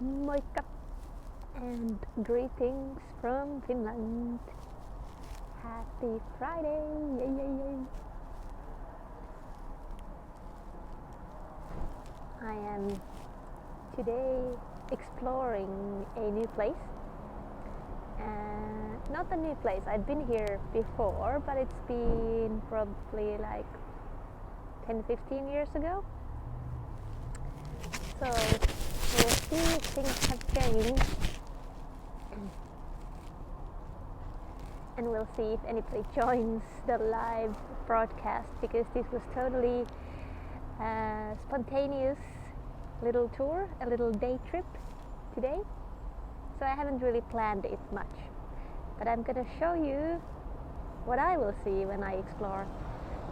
Moikka and greetings from Finland. Happy Friday! Yay, yay, yay! I am today exploring a new place. Not a new place, I've been here before, but it's been probably like 10-15 years ago. So we'll see if things have changed, and we'll see if anybody joins the live broadcast, because this was totally spontaneous little tour, a little day trip today. So I haven't really planned it much, but I'm gonna show you what I will see when I explore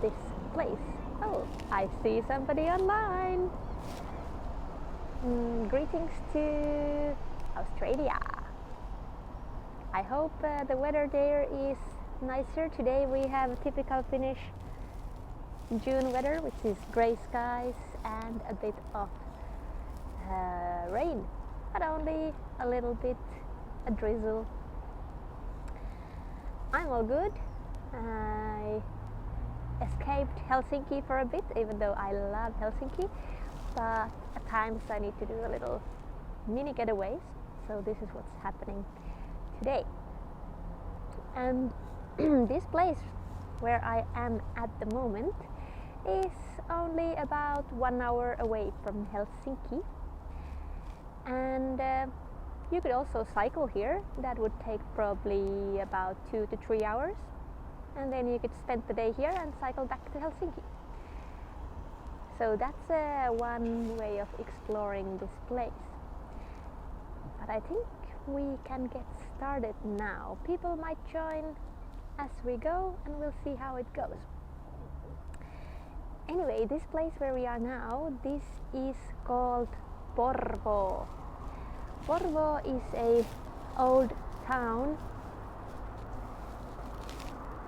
this place. Oh, I see somebody online. Greetings to Australia. I hope the weather there is nicer. Today we have typical Finnish June weather, which is grey skies and a bit of rain, but only a little bit, a drizzle. I'm all good. I escaped Helsinki for a bit, even though I love Helsinki, but at times I need to do a little mini getaways, so this is what's happening today. And this place where I am at the moment is only about 1 hour away from Helsinki, and you could also cycle here. That would take probably about 2 to 3 hours, and then you could spend the day here and cycle back to Helsinki. So that's one way of exploring this place. But I think we can get started now. People might join as we go, and we'll see how it goes. Anyway, this place where we are now, this is called Porvoo. Porvoo is a old town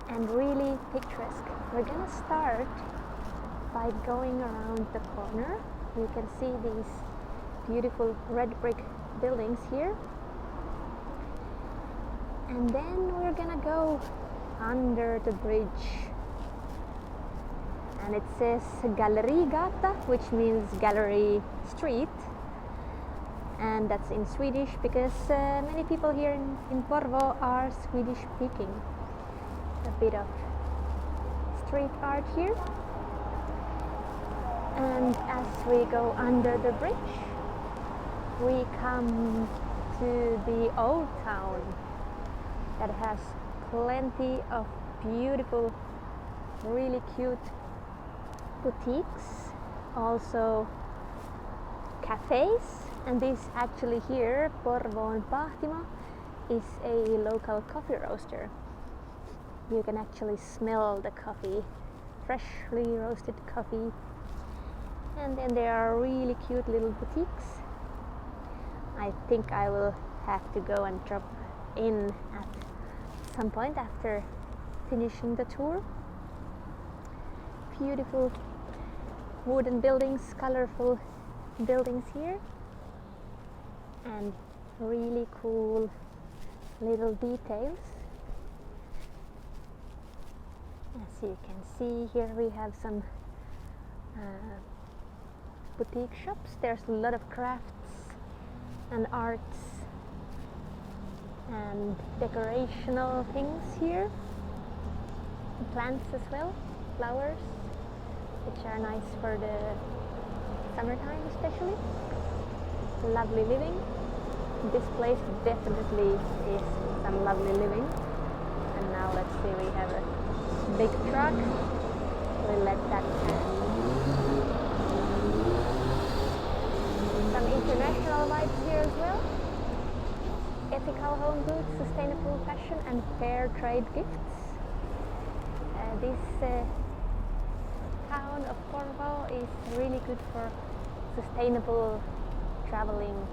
and really picturesque. We're gonna start by going around the corner. You can see these beautiful red brick buildings here, and then we're gonna go under the bridge, and it says Gallerigata, which means gallery street, and that's in Swedish because many people here in Porvoo are Swedish speaking. A bit of street art here. And as we go under the bridge, we come to the old town that has plenty of beautiful, really cute boutiques, also cafes. And this actually here, Porvoon Pahtimo, is a local coffee roaster. You can actually smell the coffee, freshly roasted coffee. And then there are really cute little boutiques. I think I will have to go and drop in at some point after finishing the tour. Beautiful wooden buildings, colorful buildings here, and really cool little details. As you can see here, we have some boutique shops. There's a lot of crafts and arts and decorational things here. Plants as well, flowers, which are nice for the summertime especially. Lovely living. This place definitely is some lovely living. And now let's see, we have a big truck. We'll let that pass. Some international vibes here as well. Ethical home goods, sustainable fashion, and fair trade gifts. This town of Porvoo is really good for sustainable traveling.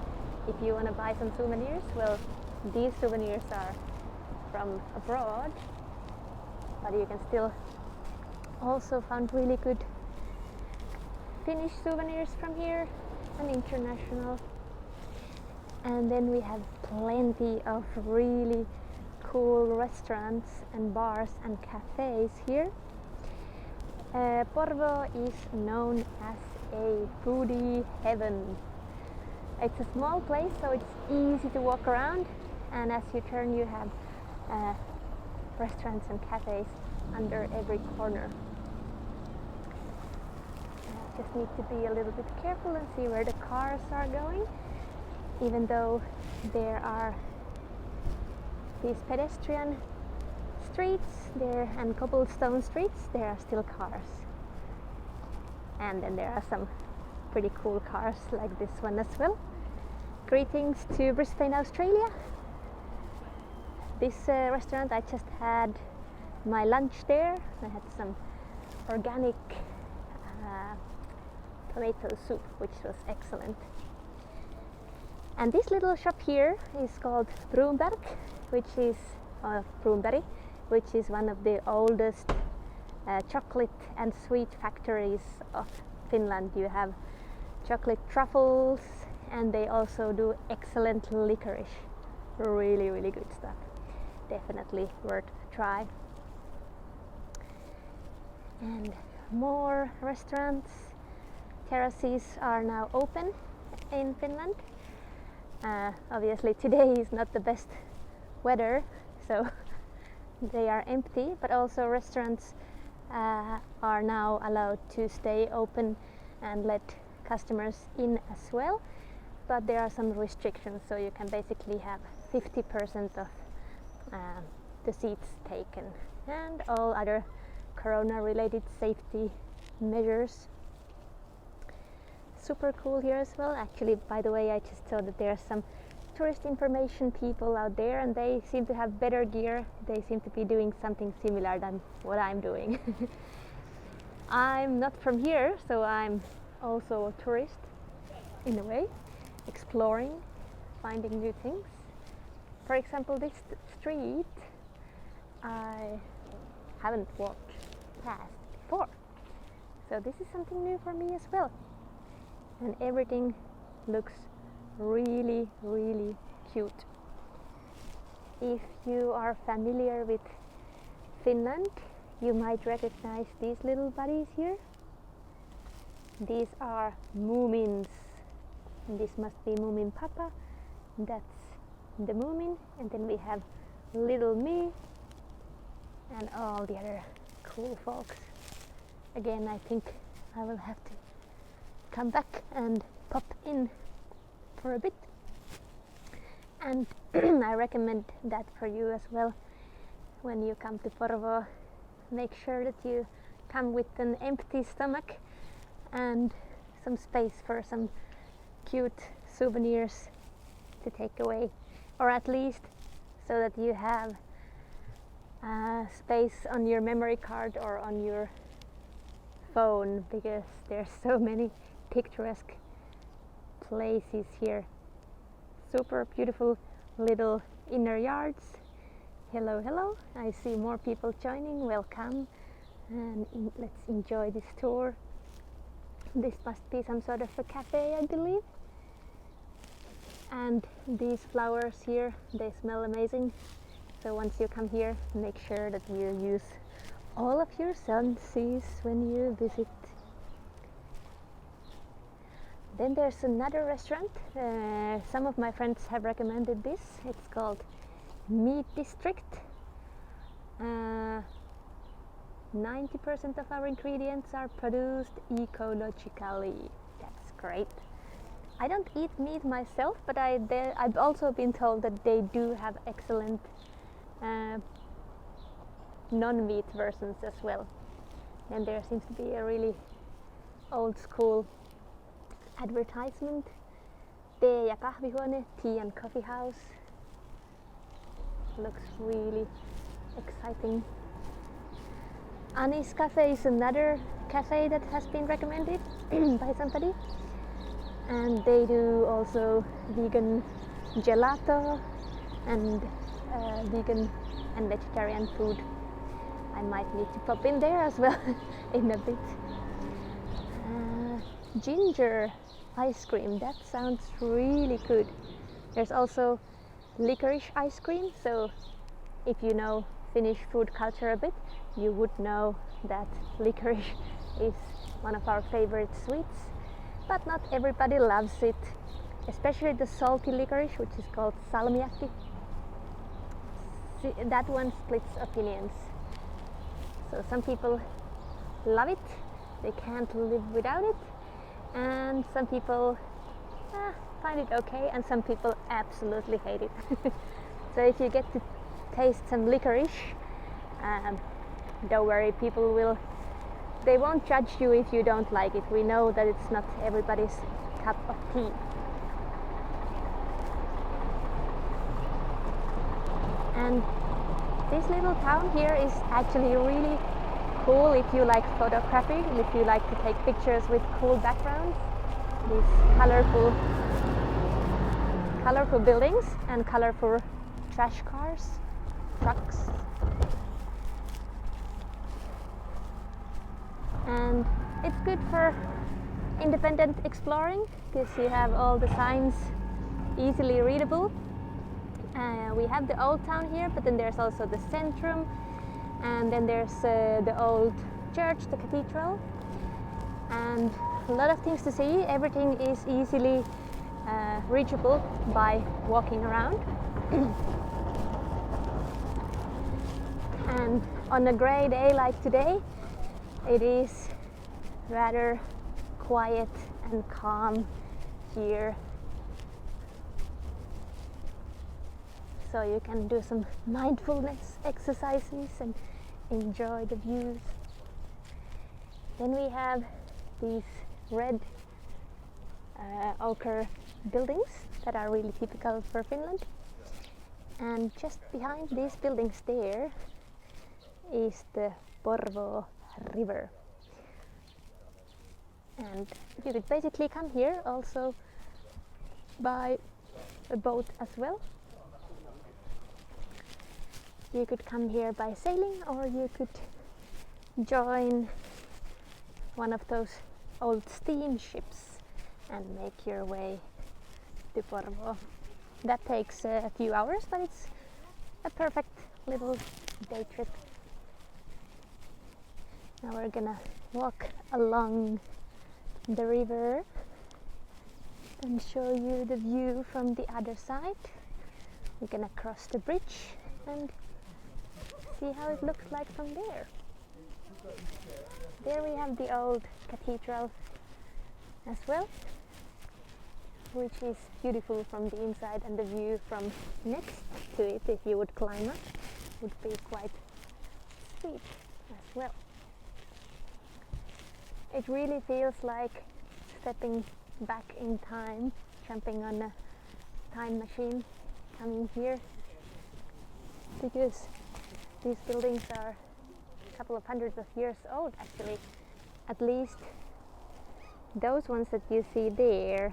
If you want to buy some souvenirs, well, these souvenirs are from abroad, but you can still also find really good Finnish souvenirs from here and international. And then we have plenty of really cool restaurants and bars and cafes here. Porvoo is known as a foodie heaven. It's a small place, so it's easy to walk around, and as you turn you have restaurants and cafes under every corner. Just need to be a little bit careful and see where the cars are going. Even though there are these pedestrian streets there and cobblestone streets, there are still cars. And then there are some pretty cool cars like this one as well. Greetings to Brisbane, Australia. This restaurant, I just had my lunch there. I had some organic tomato soup, which was excellent. And this little shop here is called Broomberg, which is Broomberg, which is one of the oldest chocolate and sweet factories of Finland. You have chocolate truffles, and they also do excellent licorice. Really, really good stuff. Definitely worth a try. And more restaurants, terraces are now open in Finland. Obviously today is not the best weather, so they are empty, but also restaurants are now allowed to stay open and let customers in as well, but there are some restrictions, so you can basically have 50% of the seats taken, and all other corona related safety measures. Super cool here as well. Actually, by the way, I just saw that there are some tourist information people out there, and they seem to have better gear. They seem to be doing something similar than what I'm doing. I'm not from here, so I'm also a tourist in a way, exploring, finding new things. For example, this street I haven't walked past before, so this is something new for me as well. And everything looks really, really cute. If you are familiar with Finland, you might recognize these little buddies here. These are Moomins. And this must be Moomin Papa. That's the Moomin. And then we have little me and all the other cool folks. Again, I think I will have to come back and pop in for a bit, and I recommend that for you as well. When you come to Porvoo, make sure that you come with an empty stomach and some space for some cute souvenirs to take away, or at least so that you have space on your memory card or on your phone, because there's so many picturesque places here. Super beautiful little inner yards. Hello, hello. I see more people joining. Welcome, and let's enjoy this tour. This must be some sort of a cafe, I believe. And these flowers here, they smell amazing. So once you come here, make sure that you use all of your senses when you visit. Then there's another restaurant. Some of my friends have recommended this. It's called Meat District. 90% of our ingredients are produced ecologically. That's great. I don't eat meat myself, but I've also been told that they do have excellent non-meat versions as well. And there seems to be a really old school advertisement. Tee ja kahvihuone, tea and coffee house. Looks really exciting. Annie's Cafe is another cafe that has been recommended by somebody, and they do also vegan gelato and vegan and vegetarian food. I might need to pop in there as well in a bit. Ginger ice cream, that sounds really good. There's also licorice ice cream, so if you know Finnish food culture a bit, you would know that licorice is one of our favorite sweets, but not everybody loves it, especially the salty licorice, which is called salmiakki. That one splits opinions. So some people love it, they can't live without it, and some people find it okay, and some people absolutely hate it. So if you get to taste some licorice, don't worry, they won't judge you if you don't like it. We know that it's not everybody's cup of tea. And this little town here is actually really cool if you like photography and if you like to take pictures with cool backgrounds. These colorful buildings and colorful trash cars, trucks. And it's good for independent exploring because you have all the signs easily readable. We have the old town here, but then there's also the centrum, and then there's the old church, the cathedral, and a lot of things to see. Everything is easily reachable by walking around. And on a grey day like today, it is rather quiet and calm here. So you can do some mindfulness exercises and enjoy the views. Then we have these red ochre buildings that are really typical for Finland. And just behind these buildings there is the Porvoo river. And you could basically come here also by a boat as well. You could come here by sailing, or you could join one of those old steamships and make your way to Porvoo. That takes a few hours, but it's a perfect little day trip. Now we're gonna walk along the river and show you the view from the other side. We're gonna cross the bridge and see how it looks like from there. There we have the old cathedral as well, which is beautiful from the inside, and the view from next to it, if you would climb up, would be quite sweet as well. It really feels like stepping back in time, jumping on a time machine, coming here, because these buildings are a couple of hundreds of years old actually. At least those ones that you see there,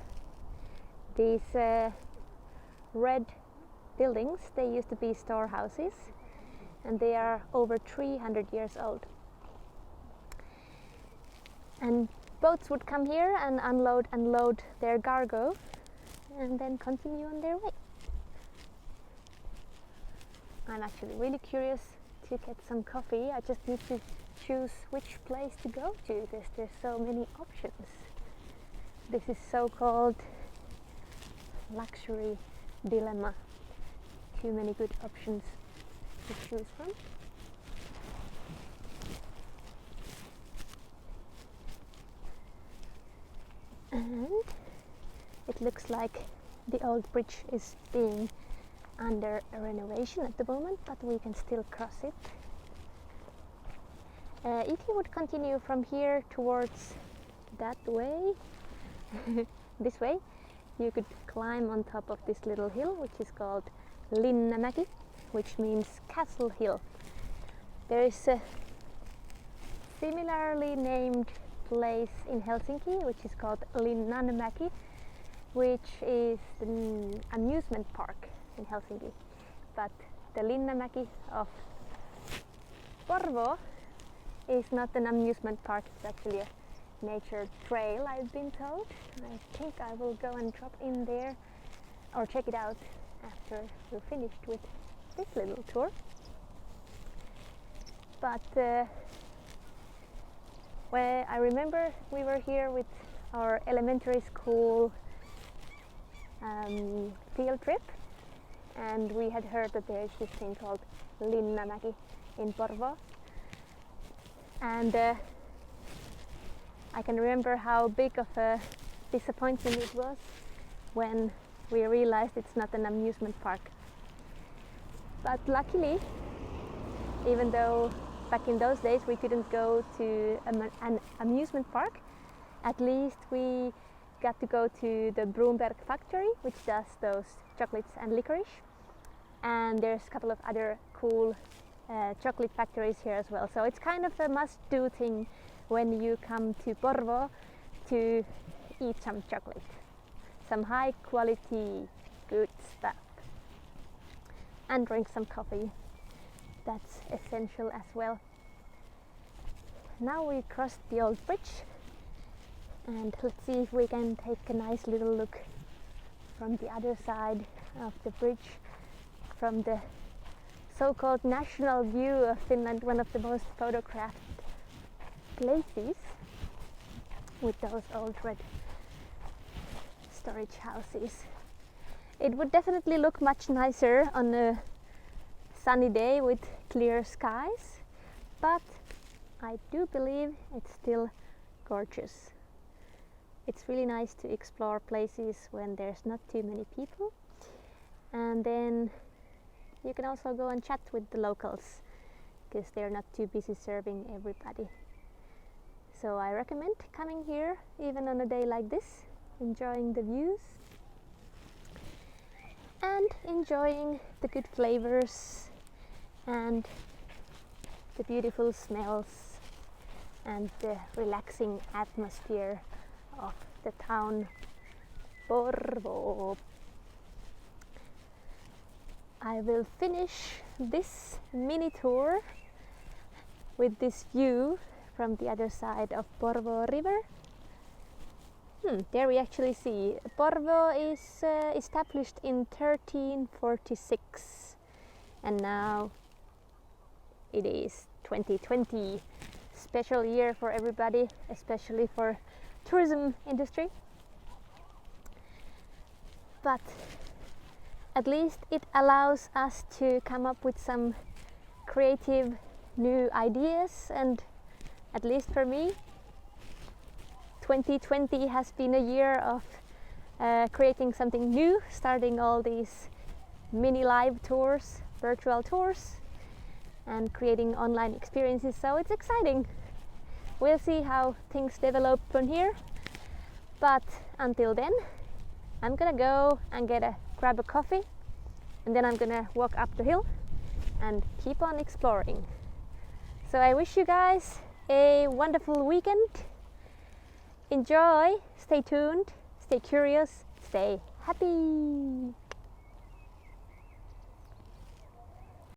these red buildings, they used to be storehouses, and they are over 300 years old. And boats would come here and unload and load their cargo and then continue on their way. I'm actually really curious to get some coffee. I just need to choose which place to go to because there's so many options. This is so-called luxury dilemma. Too many good options to choose from. And it looks like the old bridge is being under a renovation at the moment, but we can still cross it. If you would continue from here towards that way, this way, you could climb on top of this little hill, which is called Linnamäki, which means Castle Hill. There is a similarly named place in Helsinki, which is called Linnanmäki, which is an amusement park in Helsinki. But the Linnanmäki of Porvoo is not an amusement park, it's actually a nature trail, I've been told. I think I will go and drop in there or check it out after we're finished with this little tour. But where I remember we were here with our elementary school field trip, and we had heard that there is this thing called Linnamäki in Porvoo, and I can remember how big of a disappointment it was when we realized it's not an amusement park. But luckily, even though back in those days we couldn't go to an amusement park, at least we got to go to the Bromberg factory, which does those chocolates and licorice, and there's a couple of other cool chocolate factories here as well. So it's kind of a must-do thing when you come to Porvoo to eat some chocolate, some high quality good stuff, and drink some coffee. That's essential as well. Now we crossed the old bridge, and let's see if we can take a nice little look from the other side of the bridge, from the so-called national view of Finland, one of the most photographed places, with those old red storage houses. It would definitely look much nicer on a sunny day with clear skies, but I do believe it's still gorgeous. It's really nice to explore places when there's not too many people, and then you can also go and chat with the locals because they're not too busy serving everybody. So I recommend coming here even on a day like this, enjoying the views and enjoying the good flavors and the beautiful smells and the relaxing atmosphere of the town Porvoo. I will finish this mini tour with this view from the other side of Porvoo river. There we actually see Porvoo is established in 1346, and now it is 2020. Special year for everybody, especially for tourism industry. But at least it allows us to come up with some creative new ideas, and at least for me, 2020 has been a year of creating something new, starting all these mini live tours, virtual tours, and creating online experiences, so it's exciting. We'll see how things develop from here, but until then I'm gonna go and grab a coffee, and then I'm gonna walk up the hill and keep on exploring. So I wish you guys a wonderful weekend. Enjoy, stay tuned, stay curious, stay happy.